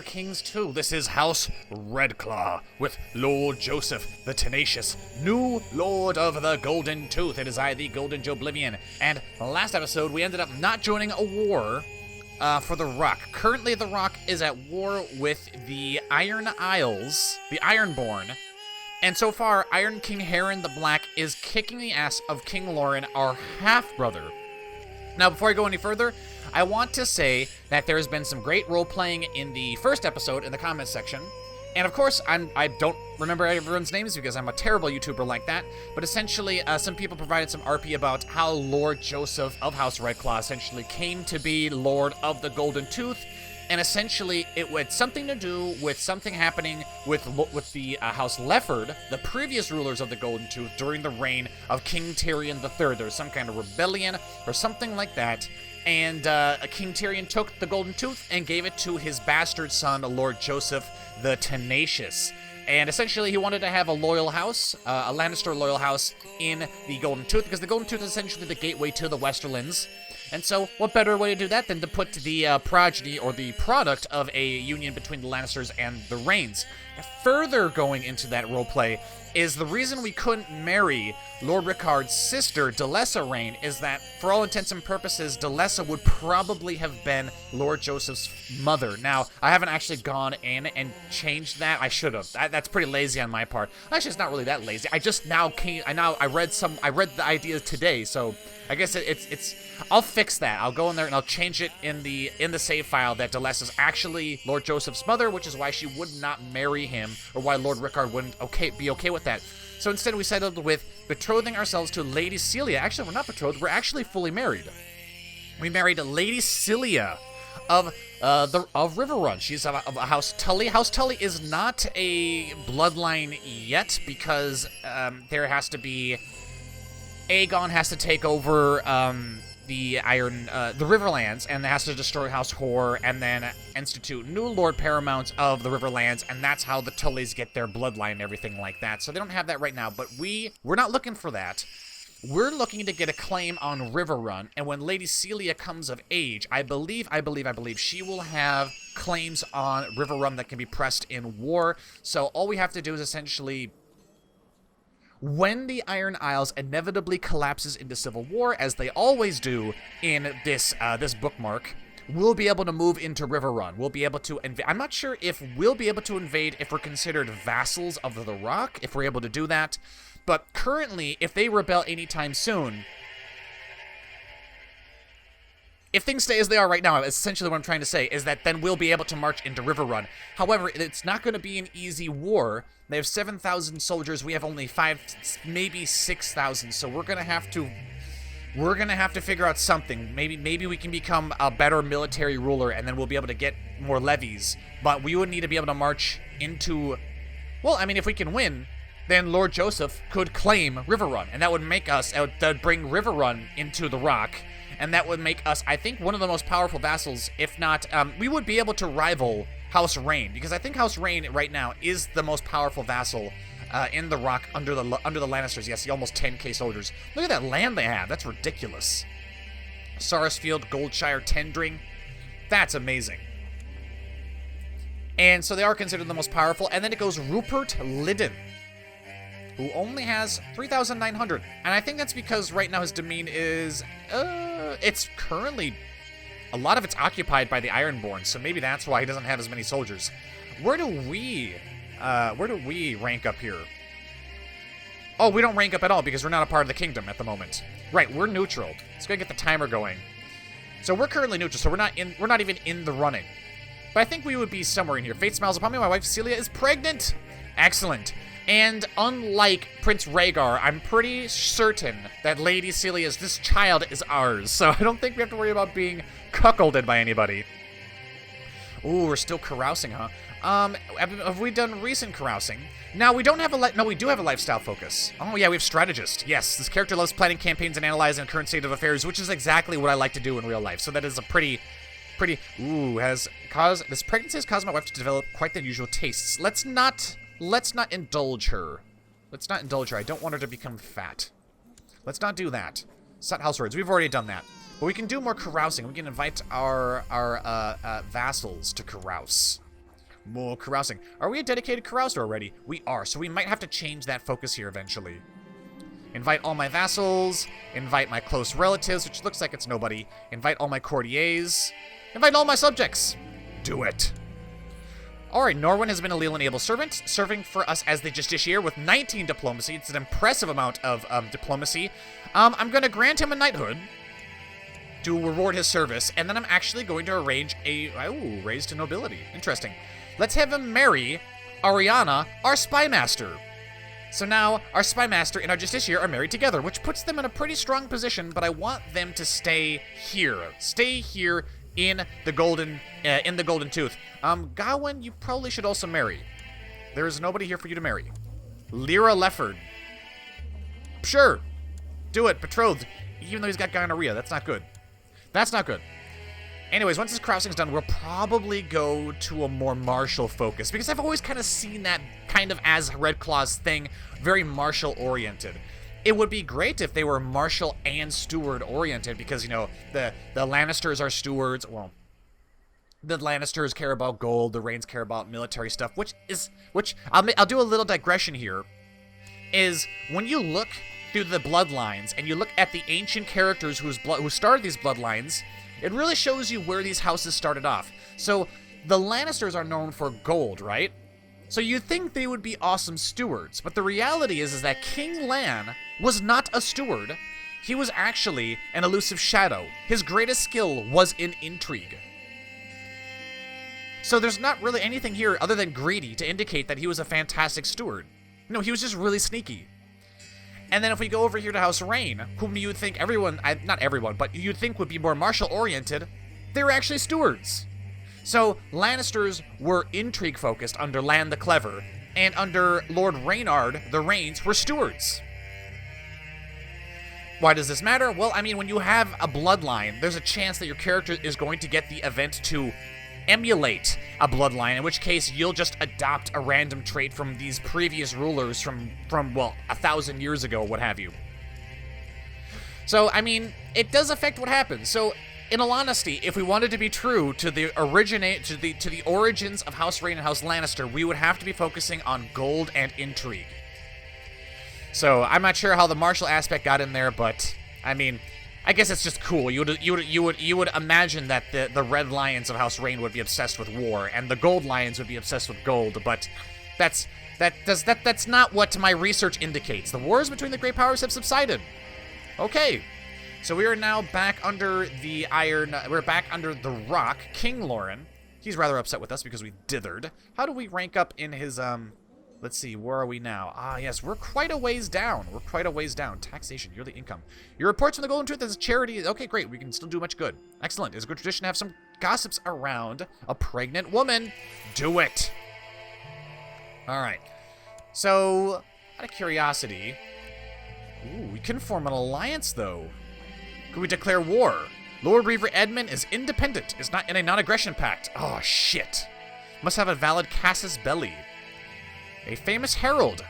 Kings 2. This is House Redclaw with Lord Joseph, the tenacious, new Lord of the Golden Tooth. It is I, the Golden Joeblivion. And last episode, we ended up not joining a war for the Rock. Currently, the Rock is at war with the Iron Isles, the Ironborn. And so far, Iron King Heron the Black is kicking the ass of King Lauren, our half-brother. Now, before I go any further, I want to say that there has been some great role-playing in the first episode in the comments section. And of course, I don't remember everyone's names because I'm a terrible YouTuber like that. But essentially, some people provided some RP about how Lord Joseph of House Redclaw essentially came to be Lord of the Golden Tooth. And essentially, it had something to do with something happening with the House Lefford, the previous rulers of the Golden Tooth, during the reign of King Tyrion III. There was some kind of rebellion or something like that. And King Tyrion took the Golden Tooth and gave it to his bastard son, Lord Joseph the Tenacious. And essentially, he wanted to have a loyal house, a Lannister loyal house in the Golden Tooth, because the Golden Tooth is essentially the gateway to the Westerlands. And so, what better way to do that than to put the progeny or the product of a union between the Lannisters and the Reynes? Further going into that roleplay is the reason we couldn't marry Lord Rickard's sister, Delessa Reyne, is that, for all intents and purposes, Delessa would probably have been Lord Joseph's mother. Now, I haven't actually gone in and changed that. I should have. That's pretty lazy on my part. Actually, it's not really that lazy. I just now I read the idea today, so I guess it's I'll fix that. I'll go in there and I'll change it in the save file that Delessa is actually Lord Joseph's mother, which is why she would not marry him, or why Lord Rickard wouldn't be okay with that. So instead, we settled with betrothing ourselves to Lady Celia. Actually, we're not betrothed. We're actually fully married. We married Lady Celia of Riverrun. She's of House Tully. House Tully is not a bloodline yet because there has to be Aegon has to take over the Riverlands, and has to destroy House Horror, and then institute new Lord Paramounts of the Riverlands, and that's how the Tullys get their bloodline and everything like that. So they don't have that right now, but we're not looking for that. We're looking to get a claim on Riverrun, and when Lady Celia comes of age, I believe she will have claims on Riverrun that can be pressed in war. So all we have to do is essentially, when the Iron Isles inevitably collapses into civil war, as they always do in this bookmark, we'll be able to move into Riverrun. We'll be able to invade. I'm not sure if we'll be able to invade if we're considered vassals of the Rock, if we're able to do that. But currently, if they rebel anytime soon, if things stay as they are right now, essentially what I'm trying to say is that then we'll be able to march into Riverrun. However, it's not going to be an easy war. They have 7,000 soldiers. We have only 5, maybe 6,000. So we're gonna have to figure out something. Maybe we can become a better military ruler, and then we'll be able to get more levies. But we would need to be able to march into. Well, I mean, if we can win, then Lord Joseph could claim Riverrun, and that would make us. That would bring Riverrun into the Rock. And that would make us, I think, one of the most powerful vassals, if not, we would be able to rival House Reyne, because I think House Reyne right now is the most powerful vassal in the Rock under the Lannisters. Yes, almost 10k soldiers. Look at that land they have. That's ridiculous. Sarsfield, Goldshire, Tendring. That's amazing. And so they are considered the most powerful. And then it goes Rupert Liddon, who only has 3,900. And I think that's because right now his domain is, it's currently, a lot of it's occupied by the Ironborn, so maybe that's why he doesn't have as many soldiers. Where do we rank up here? Oh, we don't rank up at all because we're not a part of the kingdom at the moment. Right, we're neutral. Let's go get the timer going. So we're currently neutral, so we're not even in the running. But I think we would be somewhere in here. Fate smiles upon me. My wife Celia is pregnant. Excellent. And unlike Prince Rhaegar, I'm pretty certain that Lady this child is ours. So I don't think we have to worry about being cuckolded by anybody. Ooh, we're still carousing, huh? Have we done recent carousing? Now, we don't have no, we do have a lifestyle focus. Oh, yeah, we have strategist. Yes, this character loves planning campaigns and analyzing the current state of affairs, which is exactly what I like to do in real life. So that is a pretty, this pregnancy has caused my wife to develop quite the unusual tastes. Let's not indulge her. I don't want her to become fat. Let's not do that. Set house words. We've already done that. But we can do more carousing. We can invite our vassals to carouse. More carousing. Are we a dedicated carouser already? We are, so we might have to change that focus here eventually. Invite all my vassals. Invite my close relatives, which looks like it's nobody. Invite all my courtiers. Invite all my subjects. Do it. Alright, Norwin has been a Leland able servant, serving for us as the justiciar with 19 diplomacy. It's an impressive amount of diplomacy. I'm going to grant him a knighthood to reward his service, and then I'm actually going to arrange a raise to nobility. Interesting. Let's have him marry Ariana, our spy master. So now our spy master and our justiciar are married together, which puts them in a pretty strong position, but I want them to stay here. Stay here in the golden tooth. Gawain, you probably should also marry. There's nobody here for you to marry. Lyra Lefford. Sure. Do it. Betrothed. Even though he's got gonorrhea. That's not good. That's not good. Anyways, once this crossing's done, we'll probably go to a more martial focus, because I've always kind of seen that kind of as Redclaw's thing, very martial-oriented. It would be great if they were martial and steward-oriented, because, you know, the Lannisters are stewards. Well, the Lannisters care about gold, the Reynes care about military stuff, which I'll do a little digression here, is when you look through the bloodlines and you look at the ancient characters who started these bloodlines, it really shows you where these houses started off. So the Lannisters are known for gold, right? So you'd think they would be awesome stewards, but the reality is that King Lan was not a steward. He was actually an elusive shadow. His greatest skill was in intrigue. So there's not really anything here other than greedy to indicate that he was a fantastic steward. No, he was just really sneaky. And then if we go over here to House Reyne, whom you would think not everyone, but you'd think would be more martial-oriented, they were actually stewards. So Lannisters were intrigue-focused under Lan the Clever, and under Lord Reynard, the Reynes were stewards. Why does this matter? Well, I mean, when you have a bloodline, there's a chance that your character is going to get the event to emulate a bloodline, in which case you'll just adopt a random trait from these previous rulers from well, 1,000 years ago, what have you. So, I mean, it does affect what happens. So, in all honesty, if we wanted to be true to the origins of House Reyne and House Lannister, we would have to be focusing on gold and intrigue. So, I'm not sure how the martial aspect got in there, but I mean, I guess it's just cool. You would imagine that the Red Lions of House Reyne would be obsessed with war, and the Gold Lions would be obsessed with gold. But that's not what my research indicates. The wars between the great powers have subsided. Okay, so we are now back under the iron. We're back under the rock. King Lauren. He's rather upset with us because we dithered. How do we rank up in his Let's see, where are we now? Ah, yes, we're quite a ways down. We're quite a ways down. Taxation, yearly income. Your reports from the Golden Tooth as a charity. Okay, great. We can still do much good. Excellent. It's a good tradition to have some gossips around a pregnant woman. Do it. All right. So, out of curiosity, we can form an alliance, though. Could we declare war? Lord Reaver Edmund is independent. Is not in a non-aggression pact. Oh, shit. Must have a valid casus belli. A famous herald.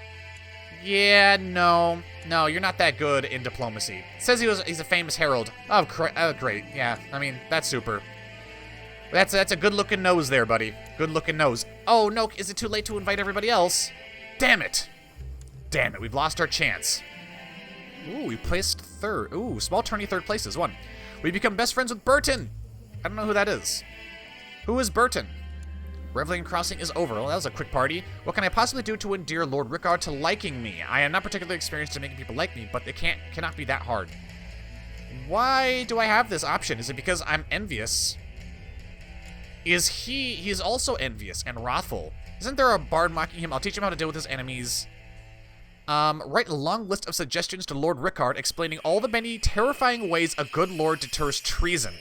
Yeah, no, you're not that good in diplomacy. It says he's a famous herald. Oh, great. Yeah, I mean, that's super. That's a good-looking nose there, buddy. Good-looking nose. Oh, no, is it too late to invite everybody else? Damn it. Damn it, we've lost our chance. Ooh, we placed third. Ooh, small tourney third place is one. We become best friends with Burton. I don't know who that is. Who is Burton? Reveling Crossing is over. Well, that was a quick party. What can I possibly do to endear Lord Rickard to liking me? I am not particularly experienced in making people like me, but it cannot be that hard. Why do I have this option? Is it because I'm envious? He's also envious and wrathful. Isn't there a bard mocking him? I'll teach him how to deal with his enemies. Write a long list of suggestions to Lord Rickard explaining all the many terrifying ways a good lord deters treason.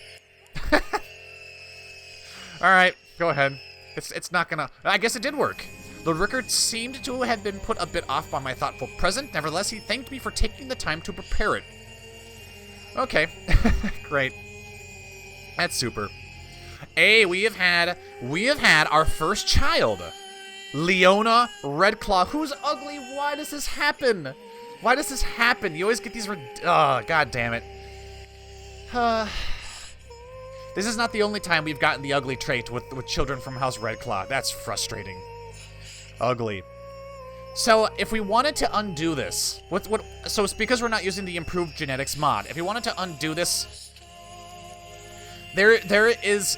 Alright, go ahead. It's not gonna... I guess it did work. Lord Rickard seemed to have been put a bit off by my thoughtful present. Nevertheless, he thanked me for taking the time to prepare it. Okay. Great. That's super. Hey, we have had our first child. Leona Redclaw. Who's ugly? Why does this happen? Why does this happen? You always get these... Oh, god damn it. This is not the only time we've gotten the ugly trait with children from House Redclaw. That's frustrating. Ugly. So, if we wanted to undo this, so it's because we're not using the improved genetics mod. If we wanted to undo this, there is,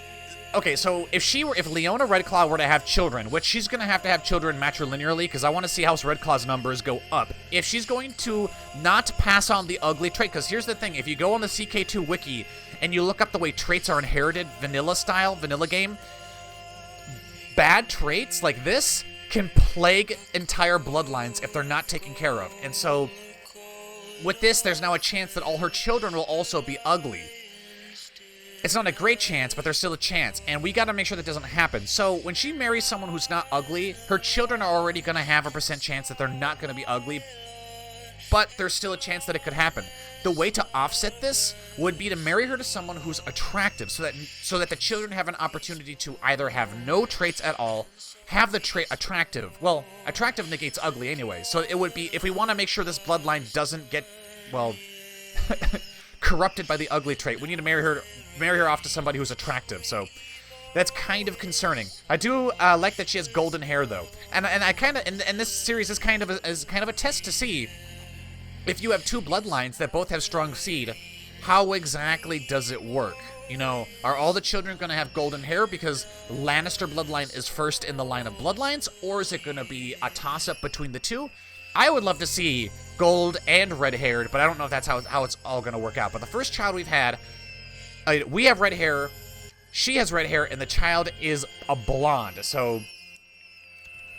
okay, so if Leona Redclaw were to have children, which she's gonna have to have children matrilinearly, because I want to see House Redclaw's numbers go up. If she's going to not pass on the ugly trait, because here's the thing, if you go on the CK2 wiki and you look up the way traits are inherited, vanilla style, vanilla game, bad traits like this can plague entire bloodlines if they're not taken care of. And so, with this, there's now a chance that all her children will also be ugly. It's not a great chance, but there's still a chance, and we gotta make sure that doesn't happen. So, when she marries someone who's not ugly, her children are already gonna have a % chance that they're not gonna be ugly, but there's still a chance that it could happen. The way to offset this would be to marry her to someone who's attractive, so that the children have an opportunity to either have no traits at all, have the trait attractive. Well, attractive negates ugly anyway, so it would be, if we want to make sure this bloodline doesn't get, well, corrupted by the ugly trait, we need to marry her off to somebody who's attractive, so that's kind of concerning. I do like that she has golden hair, though, and I kind of, and this series is kind of a test to see if you have two bloodlines that both have strong seed, how exactly does it work? You know, are all the children going to have golden hair because Lannister bloodline is first in the line of bloodlines, or is it going to be a toss-up between the two? I would love to see gold and red-haired, but I don't know if that's how it's all going to work out. But the first child we've had, we have red hair, she has red hair, and the child is a blonde. So,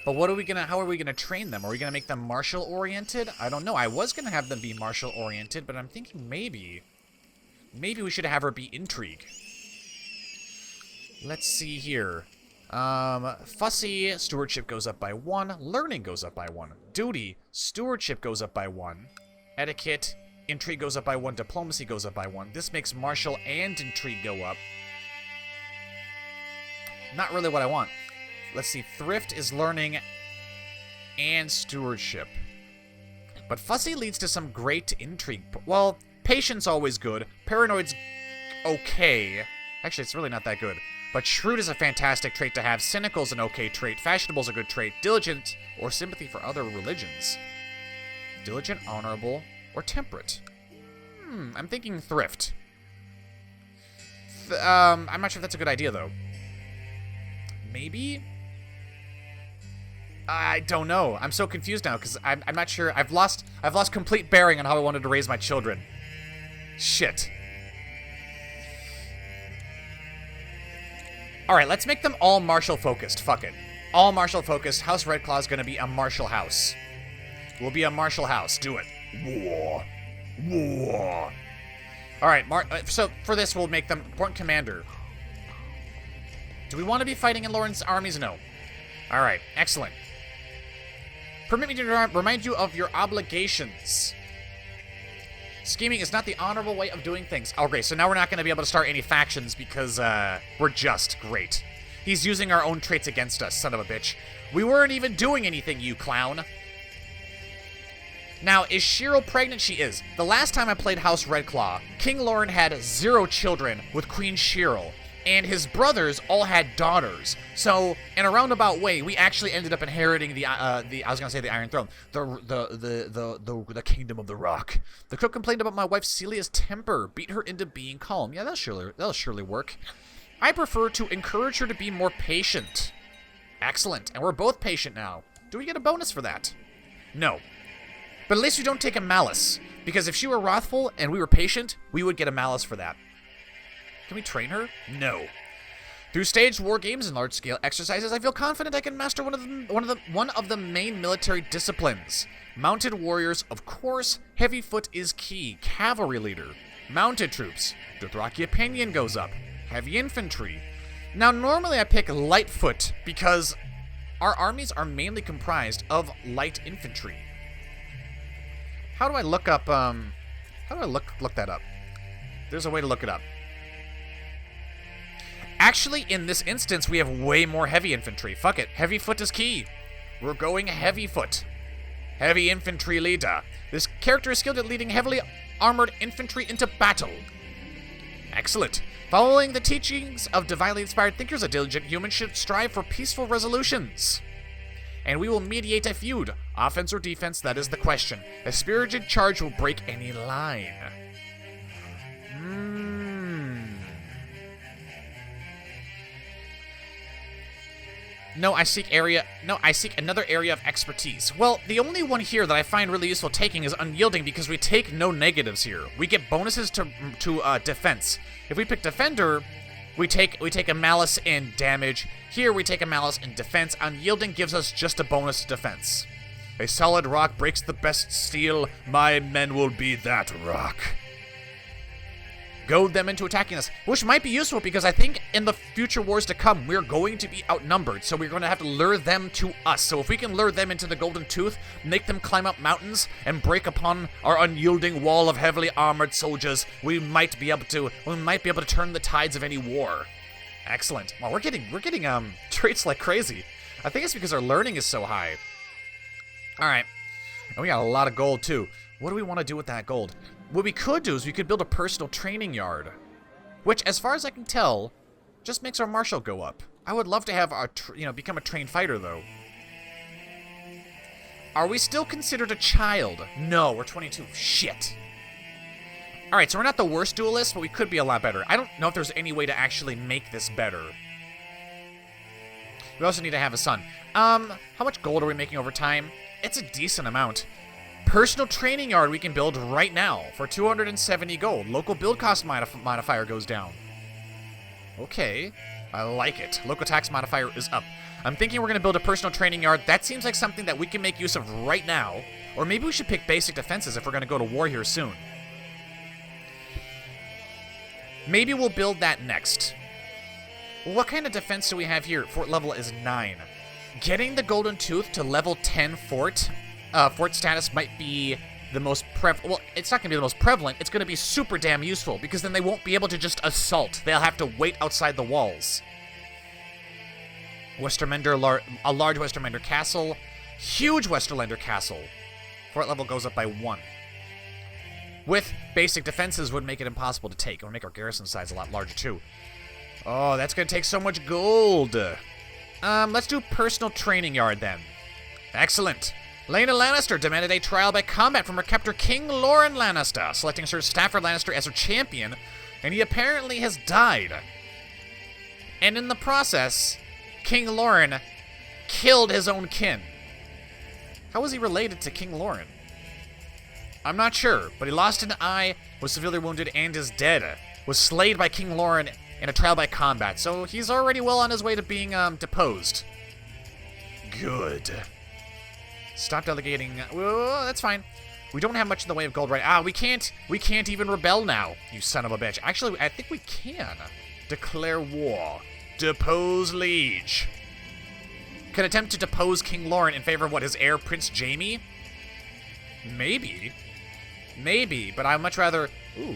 but how are we gonna train them? Are we gonna make them martial-oriented? I don't know. I was gonna have them be martial-oriented, but I'm thinking maybe we should have her be intrigue. Let's see here. Fussy, stewardship goes up by 1. Learning goes up by 1. Duty, stewardship goes up by 1. Etiquette, intrigue goes up by 1. Diplomacy goes up by 1. This makes martial and intrigue go up. Not really what I want. Let's see. Thrift is learning and stewardship. But Fussy leads to some great intrigue. Well, patience always good. Paranoid's okay. Actually, it's really not that good. But shrewd is a fantastic trait to have. Cynical's an okay trait. Fashionable's a good trait. Diligent or sympathy for other religions. Diligent, honorable, or temperate. I'm thinking thrift. I'm not sure if that's a good idea, though. Maybe? I don't know. I'm so confused now, because I'm not sure. I've lost complete bearing on how I wanted to raise my children. Shit. Alright, let's make them all martial-focused. Fuck it. All martial-focused. House Redclaw is going to be a martial house. We'll be a martial house. Do it. War. War. Alright, so for this, we'll make them Point Commander. Do we want to be fighting in Lauren's armies? No. Alright, excellent. Permit me to remind you of your obligations. Scheming is not the honorable way of doing things. Okay, so now we're not going to be able to start any factions because we're just great. He's using our own traits against us, son of a bitch. We weren't even doing anything, you clown. Now, is Shiro pregnant? She is. The last time I played House Redclaw, King Lauren had 0 children with Queen Shiro, and his brothers all had daughters. So, in a roundabout way, we actually ended up inheriting the I was gonna say the Iron Throne, the Kingdom of the Rock. The cook complained about my wife Celia's temper, beat her into being calm. Yeah, that'll surely work. I prefer to encourage her to be more patient. Excellent, and we're both patient now. Do we get a bonus for that? No. But at least we don't take a malice, because if she were wrathful and we were patient, we would get a malice for that. Can we train her? No. Through staged war games and large-scale exercises, I feel confident I can master one of the main military disciplines. Mounted warriors, of course. Heavy foot is key. Cavalry leader. Mounted troops. Dothraki opinion goes up. Heavy infantry. Now, normally I pick light foot because our armies are mainly comprised of light infantry. How do I look up? How do I look that up? There's a way to look it up. Actually, in this instance, we have way more heavy infantry. Fuck it. Heavy foot is key. We're going heavy foot. Heavy infantry leader. This character is skilled at leading heavily armored infantry into battle. Excellent. Following the teachings of divinely inspired thinkers, a diligent human should strive for peaceful resolutions. And we will mediate a feud. Offense or defense, that is the question. A spirited charge will break any line. No, I seek another area of expertise. Well, the only one here that I find really useful taking is Unyielding, because we take no negatives here. We get bonuses to defense. If we pick Defender, we take a Malice in damage. Here we take a Malice in defense. Unyielding gives us just a bonus to defense. A solid rock breaks the best steel. My men will be that rock. Goad them into attacking us, which might be useful because I think in the future wars to come, we're going to be outnumbered, so we're going to have to lure them to us. So if we can lure them into the Golden Tooth, make them climb up mountains, and break upon our unyielding wall of heavily armored soldiers, we might be able to turn the tides of any war. Excellent. Well, we're getting traits like crazy. I think it's because our learning is so high. All right, and we got a lot of gold too. What do we want to do with that gold? What we could do is we could build a personal training yard, which, as far as I can tell, just makes our martial go up. I would love to have our, become a trained fighter, though. Are we still considered a child? No, we're 22. Shit. All right, so we're not the worst duelist, but we could be a lot better. I don't know if there's any way to actually make this better. We also need to have a son. How much gold are we making over time? It's a decent amount. Personal training yard we can build right now for 270 gold. Local build cost modifier goes down. Okay, I like it. Local tax modifier is up. I'm thinking we're going to build a personal training yard. That seems like something that we can make use of right now. Or maybe we should pick basic defenses if we're going to go to war here soon. Maybe we'll build that next. What kind of defense do we have here? Fort level is 9. Getting the Golden Tooth to level 10 fort status might be the most well, it's not going to be the most prevalent. It's going to be super damn useful, because then they won't be able to just assault. They'll have to wait outside the walls. Westerlander, a large Westerlander castle. Huge Westerlander castle. Fort level goes up by 1. With basic defenses would make it impossible to take. It would make our garrison size a lot larger too. Oh, that's going to take so much gold. Let's do personal training yard then. Excellent. Lyanna Lannister demanded a trial by combat from her captor King Loren Lannister, selecting Sir Stafford Lannister as her champion, and he apparently has died. And in the process, King Loren killed his own kin. How was he related to King Loren? I'm not sure, but he lost an eye, was severely wounded, and is dead. Was slayed by King Loren in a trial by combat, so he's already well on his way to being deposed. Good. Stop delegating. Whoa, that's fine. We don't have much in the way of gold right. We can't even rebel now, you son of a bitch. Actually, I think we can. Declare war. Depose liege. Could attempt to depose King Loren in favor of what, his heir, Prince Jaime? Maybe. Maybe, but I'd much rather... Ooh,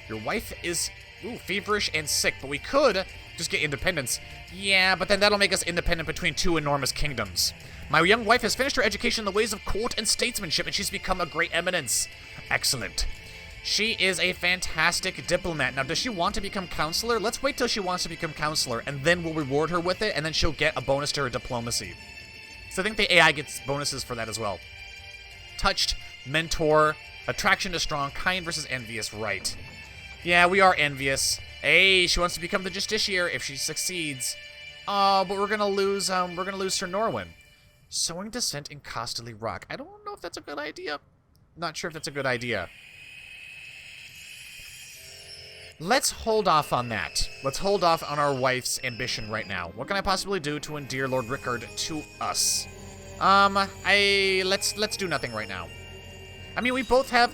your wife is... Ooh, feverish and sick, but we could just get independence. Yeah, but then that'll make us independent between 2 enormous kingdoms. My young wife has finished her education in the ways of court and statesmanship, and she's become a great eminence. Excellent. She is a fantastic diplomat. Now, does she want to become counselor? Let's wait till she wants to become counselor, and then we'll reward her with it, and then she'll get a bonus to her diplomacy. So I think the AI gets bonuses for that as well. Touched, mentor, attraction to strong, kind versus envious, right. Yeah, we are envious. Hey, she wants to become the justiciary if she succeeds. Oh, but we're gonna lose Sir Norwyn. Sowing descent in costly rock. I don't know if that's a good idea. Not sure if that's a good idea. Let's hold off on that. Let's hold off on our wife's ambition right now. What can I possibly do to endear Lord Rickard to us? Let's do nothing right now. I mean, we both have...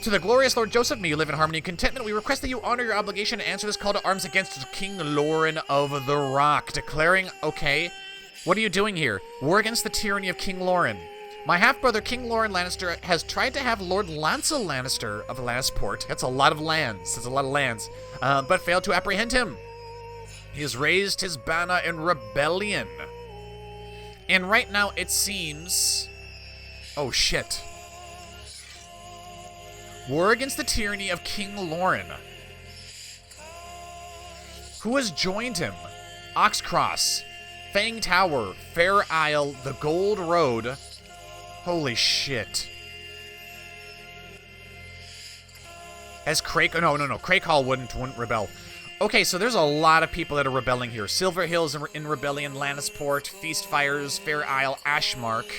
To the glorious Lord Joseph, may you live in harmony and contentment. We request that you honor your obligation and answer this call to arms against King Loren of the Rock. Declaring, okay, what are you doing here? War against the tyranny of King Loren. My half-brother, King Loren Lannister, has tried to have Lord Lancel Lannister of Lannisport, that's a lot of lands, but failed to apprehend him. He has raised his banner in rebellion. And right now it seems... Oh, shit. War against the tyranny of King Lauren. Who has joined him? Oxcross, Fang Tower, Fair Isle, the Gold Road. Holy shit. As Crake... No. Crake Hall wouldn't rebel. Okay, so there's a lot of people that are rebelling here. Silver Hills in rebellion, Lannisport, Feast Fires, Fair Isle, Ashmark.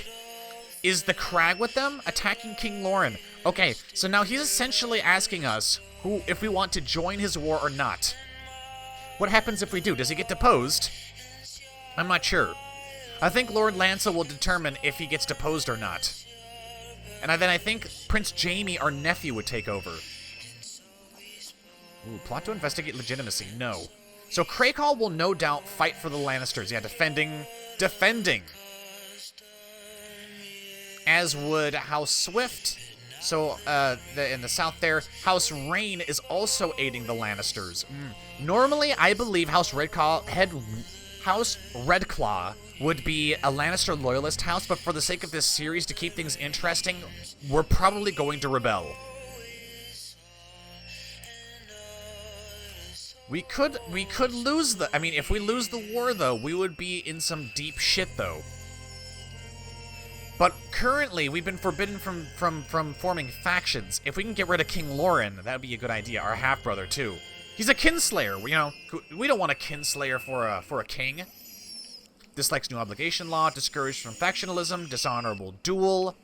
Is the Crag with them? Attacking King Lauren. Okay, so now he's essentially asking us if we want to join his war or not. What happens if we do? Does he get deposed? I'm not sure. I think Lord Lancel will determine if he gets deposed or not. And then I think Prince Jaime, our nephew, would take over. Ooh, plot to investigate legitimacy. No. So Crake-Hall will no doubt fight for the Lannisters. Yeah, defending. As would House Swift. So, in the south there, House Reyne is also aiding the Lannisters. Normally, I believe House Redclaw would be a Lannister loyalist house, but for the sake of this series, to keep things interesting, we're probably going to rebel. We could lose the... I mean, if we lose the war, though, we would be in some deep shit, though. But currently, we've been forbidden from forming factions. If we can get rid of King Lauren, that would be a good idea. Our half-brother, too. He's a kinslayer, you know. We don't want a kinslayer for a king. Dislikes new obligation law, discouraged from factionalism, dishonorable duel.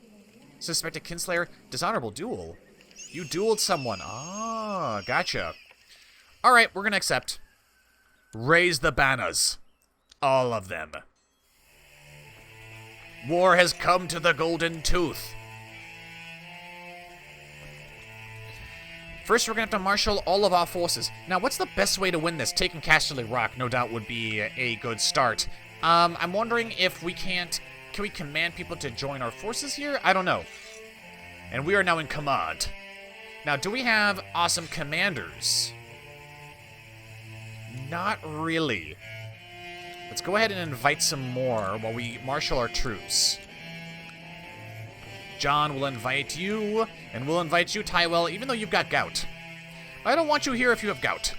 Suspected kinslayer, dishonorable duel. You dueled someone. Ah, gotcha. All right, we're gonna accept. Raise the banners. All of them. War has come to the Golden Tooth. First, we're going to have to marshal all of our forces. Now, what's the best way to win this? Taking Casterly Rock, no doubt, would be a good start. I'm wondering if we can't... Can we command people to join our forces here? I don't know. And we are now in command. Now, do we have awesome commanders? Not really. Let's go ahead and invite some more while we marshal our troops. John will invite you, and we'll invite you, Tywell, even though you've got gout. I don't want you here if you have gout.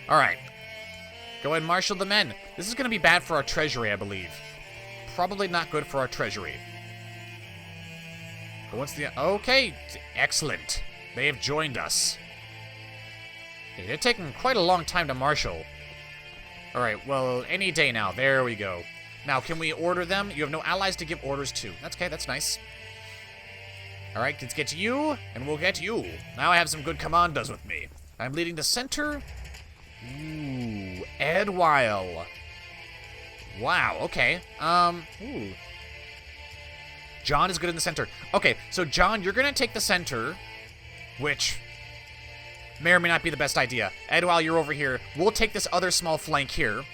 Alright. Go ahead and marshal the men. This is going to be bad for our treasury, I believe. Probably not good for our treasury. But once the... Okay, excellent. They have joined us. Okay, they're taking quite a long time to marshal. Alright, well, any day now. There we go. Now, can we order them? You have no allies to give orders to. That's okay, that's nice. Alright, let's get to you, and we'll get you. Now I have some good commandos with me. I'm leading the center. Ooh, Edwile. Wow, okay. Ooh. John is good in the center. Okay, so John, you're gonna take the center, which... may or may not be the best idea. Edwile, you're over here. We'll take this other small flank here.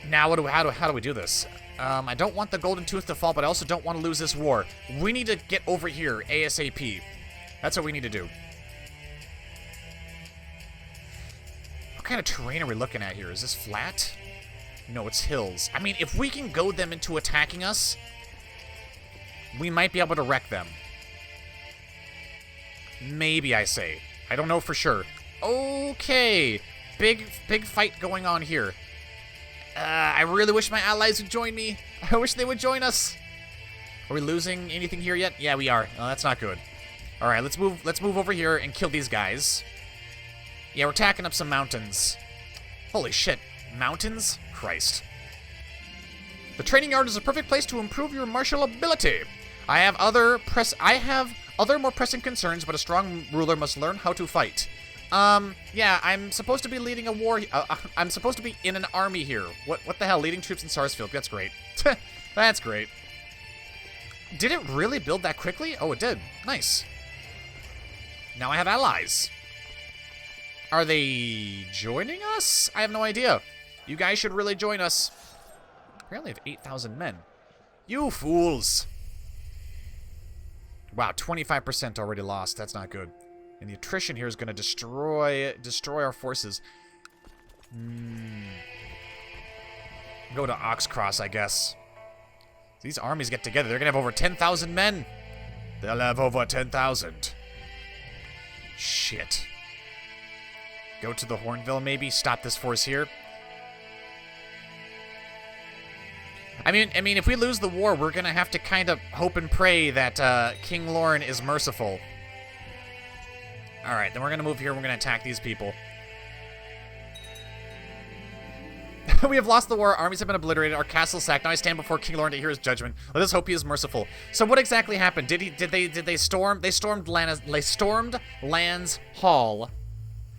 Now, how do we do this? I don't want the Golden Tooth to fall, but I also don't want to lose this war. We need to get over here ASAP. That's what we need to do. What kind of terrain are we looking at here? Is this flat? No, it's hills. I mean, if we can goad them into attacking us, we might be able to wreck them. Maybe, I say. I don't know for sure. Okay. Big fight going on here. I really wish my allies would join me. I wish they would join us. Are we losing anything here yet? Yeah, we are. Oh, that's not good. All right, let's move over here and kill these guys. Yeah, we're tacking up some mountains. Holy shit. Mountains? Christ. The training yard is a perfect place to improve your martial ability. I have other more pressing concerns, but a strong ruler must learn how to fight. Yeah, I'm supposed to be leading a war. I'm supposed to be in an army here. What the hell? Leading troops in Sarsfield. That's great. That's great. Did it really build that quickly? Oh, it did. Nice. Now I have allies. Are they joining us? I have no idea. You guys should really join us. Apparently I have 8,000 men. You fools. Wow, 25% already lost. That's not good. And the attrition here is going to destroy our forces. Go to Oxcross, I guess. These armies get together, they're gonna have over 10,000 men. They'll have over 10,000. Shit. Go to the Hornville, maybe? Stop this force here. I mean, if we lose the war, we're gonna have to kind of hope and pray that King Lauren is merciful. Alright, then we're gonna move here, we're gonna attack these people. We have lost the war, our armies have been obliterated, our castle sacked. Now I stand before King Lauren to hear his judgment. Let us hope he is merciful. So what exactly happened? Did they storm? They stormed Land's Hall.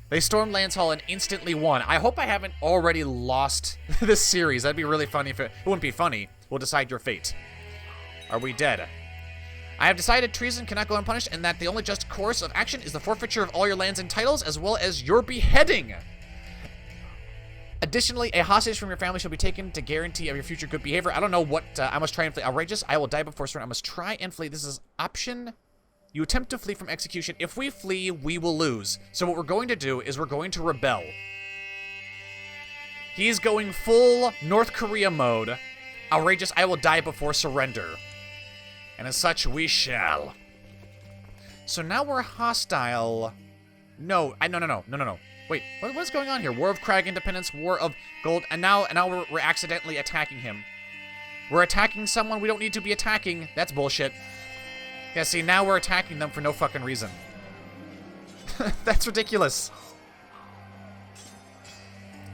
They stormed Land's Hall and instantly won. I hope I haven't already lost this series. That'd be really funny if it wouldn't be funny. We'll decide your fate. Are we dead? I have decided treason cannot go unpunished and that the only just course of action is the forfeiture of all your lands and titles as well as your beheading. Additionally, a hostage from your family shall be taken to guarantee of your future good behavior. I don't know what, I must try and flee. Outrageous, I will die before surrender. I must try and flee. This is option. You attempt to flee from execution. If we flee, we will lose. So what we're going to do is we're going to rebel. He's going full North Korea mode. Outrageous, I will die before surrender. And as such, we shall. So now we're hostile. No. Wait, what's going on here? War of Crag Independence, War of Gold, and now we're accidentally attacking him. We're attacking someone we don't need to be attacking. That's bullshit. Yeah, see, now we're attacking them for no fucking reason. That's ridiculous.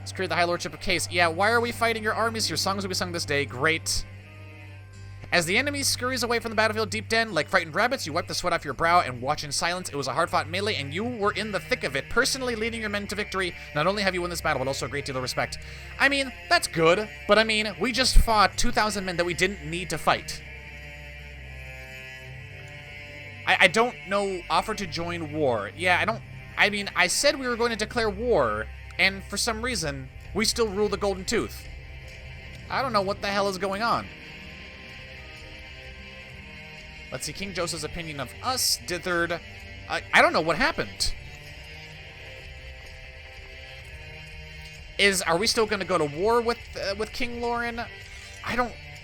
Let's create the High Lordship of Case. Yeah, why are we fighting your armies here? Songs will be sung this day. Great. As the enemy scurries away from the battlefield deep den, like frightened rabbits, you wipe the sweat off your brow and watch in silence. It was a hard-fought melee, and you were in the thick of it, personally leading your men to victory. Not only have you won this battle, but also a great deal of respect. I mean, that's good, but I mean, we just fought 2,000 men that we didn't need to fight. I don't know, offer to join war. Yeah, I said we were going to declare war, and for some reason, we still rule the Golden Tooth. I don't know what the hell is going on. Let's see, King Joseph's opinion of us dithered. I don't know what happened. Are we still going to go to war with King Lauren?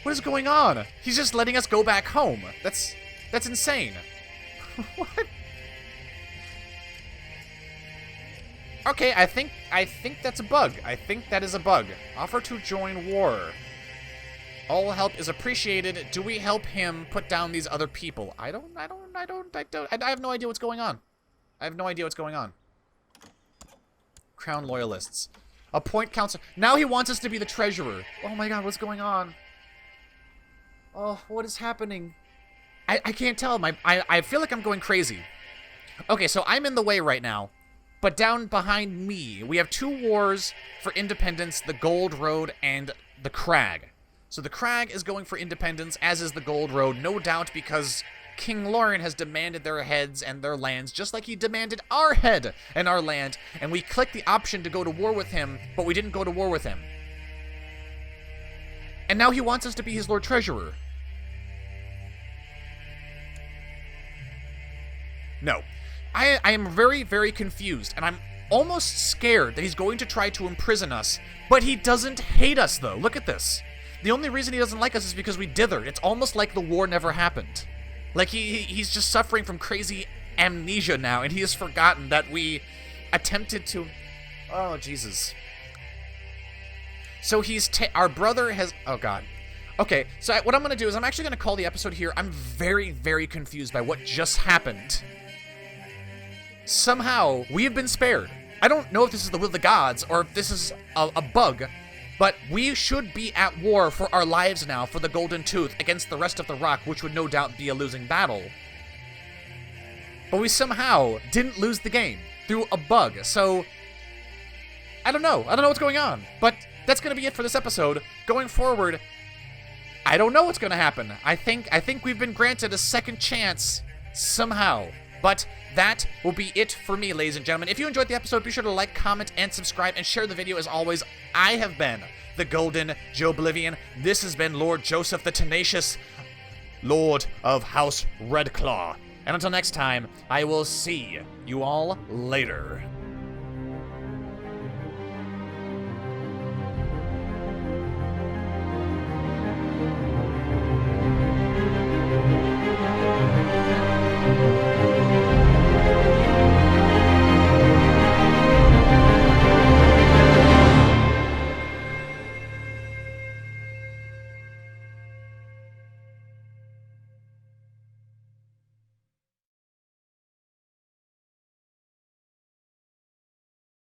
What is going on? He's just letting us go back home. That's insane. What? Okay, I think that's a bug. I think that is a bug. Offer to join war. All help is appreciated. Do we help him put down these other people? I have no idea what's going on. I have no idea what's going on. Crown loyalists. Appoint council. Now he wants us to be the treasurer. Oh my god, what's going on? Oh, what is happening? I can't tell. I feel like I'm going crazy. Okay, so I'm in the way right now. But down behind me, we have two wars for independence, the Gold Road and the Crag. So the Crag is going for independence, as is the Gold Road, no doubt because King Lauren has demanded their heads and their lands, just like he demanded our head and our land, and we clicked the option to go to war with him, but we didn't go to war with him. And now he wants us to be his Lord Treasurer. No. I am very, very confused, and I'm almost scared that he's going to try to imprison us, but he doesn't hate us, though. Look at this. The only reason he doesn't like us is because we dithered. It's almost like the war never happened. Like, he's just suffering from crazy amnesia now, and he has forgotten that we attempted to... Oh, Jesus. So our brother has... Oh, God. Okay, so what I'm going to do is I'm actually going to call the episode here. I'm very, very confused by what just happened. Somehow, we have been spared. I don't know if this is the will of the gods or if this is a bug, but we should be at war for our lives now for the Golden Tooth against the rest of the Rock, which would no doubt be a losing battle. But we somehow didn't lose the game through a bug, so I don't know. I don't know what's going on, but that's going to be it for this episode. Going forward, I don't know what's going to happen. I think we've been granted a second chance somehow. But that will be it for me, ladies and gentlemen. If you enjoyed the episode, be sure to like, comment, and subscribe, and share the video as always. I have been the Golden Joeblivion. This has been Lord Joseph the Tenacious, Lord of House Redclaw. And until next time, I will see you all later.